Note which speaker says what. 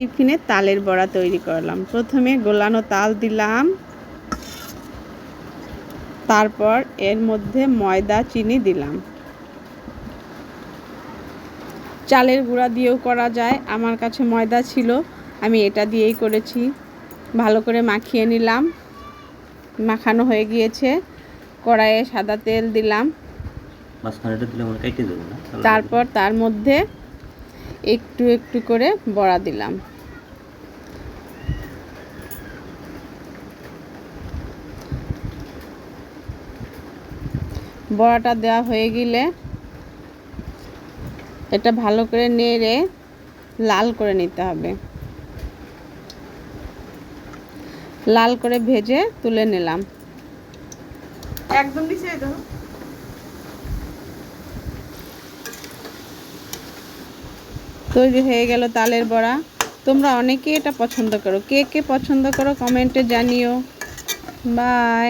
Speaker 1: টিফিনে তালের বড়া তৈরি করলাম। প্রথমে গোলানো তাল দিলাম, তারপর এর মধ্যে ময়দা চিনি দিলাম। চালের গুঁড়া দিয়েও করা যায়, আমার কাছে ময়দা ছিল, আমি এটা দিয়েই করেছি। ভালো করে মাখিয়ে নিলাম। মাখানো হয়ে গিয়েছে। কড়াইয়ে সাদা তেল দিলাম, তারপর তার মধ্যে একটু একটু করে বড়া দিলাম। বড়াটা দেওয়া হয়ে গেলে এটা ভালো করে নেড়ে লাল করে নিতে হবে। লাল করে ভেজে তুলে নিলাম।
Speaker 2: একদম নিচে দাও।
Speaker 1: তৈরি হয়ে গেল তালের বড়া। তোমরা অনেকেই এটা পছন্দ করো, কে কে পছন্দ করো কমেন্টে জানিও। বাই।